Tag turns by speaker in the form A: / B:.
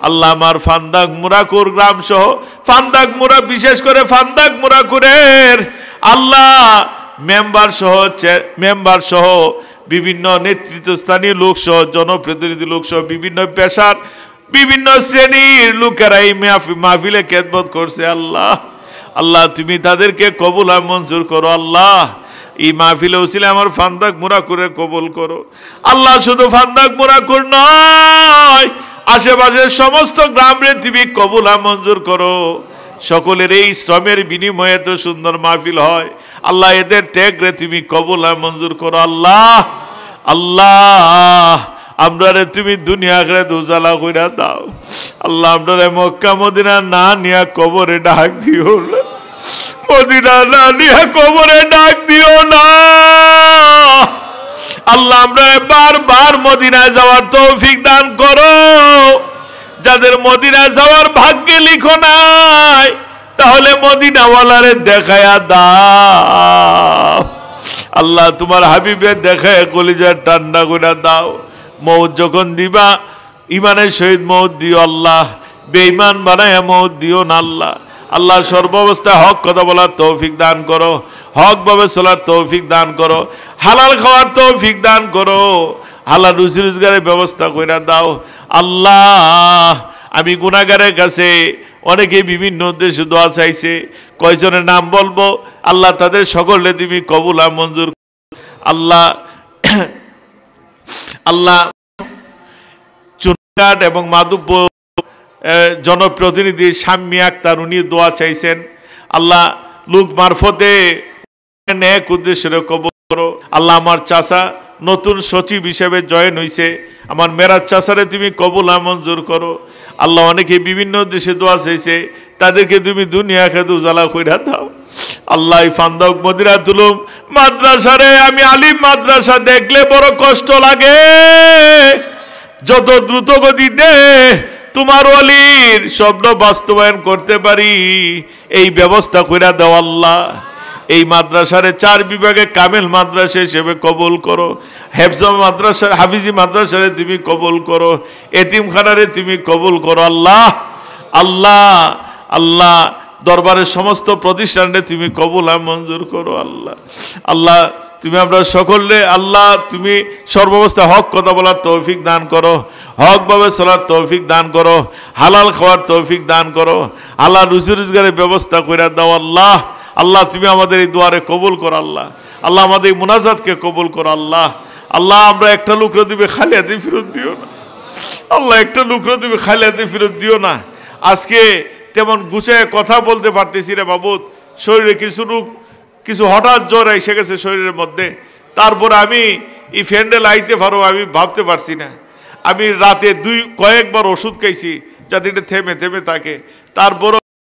A: আল্লাহ আমার ফান্দাক মুরাকুর গ্রাম সহ ফান্দাক মুরা বিশেষ করে ফান্দাক মুরাকুরের আল্লাহ মেম্বার সহ বিভিন্ন নেতৃত্বস্থানীয় লোক সহ জনপ্রতিনিধি লোক সহ বিভিন্ন পেশার বিভিন্ন শ্রেণীর লোকেরা এই মাহফিলে খেদমত করছে আল্লাহ আল্লাহ তুমি তাদেরকে কবুল আর মঞ্জুর করো আল্লাহ এই মাহফিলে উসিলে আমার ফান্দাক মুরাকুরে কবুল করো আল্লাহ শুধু ফান্দাক মুরাকুর নয় আশেপাশের সমস্ত গ্রামে তুমি কবুল আর মঞ্জুর করো সকলের এই শ্রমের বিনিময়ে তো সুন্দর মাহফিল হয় আল্লাহ এদের ত্যাগরে তুমি কবুল আর মঞ্জুর করো আল্লাহ আল্লাহ আমরারে তুমি দুনিয়া আখিরাত উজালা কইরা দাও আল্লাহ আমরারে মক্কা মদিনা না নিয়া কবরে ডাক দিও না মদিনা না নিয়া কবরে ডাক দিও না আল্লাহ আমরা বারবার মদিনায় যাওয়ার তৌফিক দান করো যাদের মদিনায় যাওয়ার ভাগ্যে লিখো নাই তাহলে মদিনাওয়ালারে দেখায়া দাও আল্লাহ তোমার হাবিবের দেখায় কলিজার ঠান্ডা করে দাও মৌত যখন দিবা ইমানের সহিত মৌত দিও আল্লাহ বেঈমান বানায়া মৌত দিও না আল্লাহ আল্লাহ সর্বাবস্থায় হক কথা বলার তৌফিক দান করো হক ভাবে চলার তৌফিক দান করো হালাল খাওয়ার তৌফিক দান করো হালাল রুজি রোজগারের ব্যবস্থা করে দাও আল্লাহ আমি গুনাহগারের কাছে অনেকে বিভিন্ন উদ্দেশ্যে দোয়া চাইছে কয়জনের নাম বলবো আল্লাহ তাদের সকলে তুমি কবুল আর মঞ্জুর আল্লাহ আল্লাহ চুনকাট এবং মাধবপুর জনপ্রতিনিধি শাম্মী আক্তার উনি দোয়া চাইছেন আল্লাহ লোক মারফতে নেক উদ্দেশ্যে কবুল করো আল্লাহ আমার চাচা নতুন সচিব হিসেবে জয়েন হয়েছে আমার মেরাজ চাচারে তুমি কবুল আর মঞ্জুর করো আল্লাহ অনেকে বিভিন্ন উদ্দেশ্যে দোয়া চাইছে তাদেরকে তুমি দুনিয়া আখিরাত উজালা কইরা দাও আল্লাহ ফান্দাক মদিনাতুল উলুম মাদ্রাসারে আমি আলিম মাদ্রাসা দেখলে বড় কষ্ট লাগে যত দ্রুত গতিতে তোমার ওয়ালির স্বপ্ন বাস্তবায়ন করতে পারি এই ব্যবস্থা কইরা দাও আল্লাহ এই মাদ্রাসারে 4 বিভাগে কামেল মাদ্রাসা হিসেবে কবুল করো হেফজ মাদ্রাসা হাফিজি মাদ্রাসারে তুমি কবুল করো এতিমখানারে তুমি কবুল করো আল্লাহ আল্লাহ আল্লাহ দরবারের সমস্ত প্রতিষ্ঠানে তুমি কবুল আর মঞ্জুর করো আল্লাহ আল্লাহ তুমি আমরা সকলে আল্লাহ তুমি সর্বাবস্থা হক কথা বলার তৌফিক দান করো হক ভাবে চলার তৌফিক দান করো হালাল খাওয়ার তৌফিক দান করো আল্লাহ রুজি রোজগারের ব্যবস্থা করে দাও আল্লাহ আল্লাহ তুমি আমাদের এই দুয়ারে কবুল করো আল্লাহ আল্লাহ আমাদের এই মুনাজাতকে কবুল করো আল্লাহ আল্লাহ আমরা একটা লুকরা দিবে খালি হাতে ফেরত দিও না আল্লাহ একটা লুকরা দিবে খালি হাতে ফেরত দিও না আজকে তেমন গুছায় কথা বলতে পারতেছি রে বাবুত শরীরে কিছু হঠাৎ জ্বর এসে গেছে শরীরের মধ্যে তারপরে আমি এই ফ্যান্ডেল আইতে পারো আমি ভাবতে পারছি না আমি রাতে কয়েকবার ওষুধ খাইছি যাতে এটা থেমে থেমে থাকে তারপর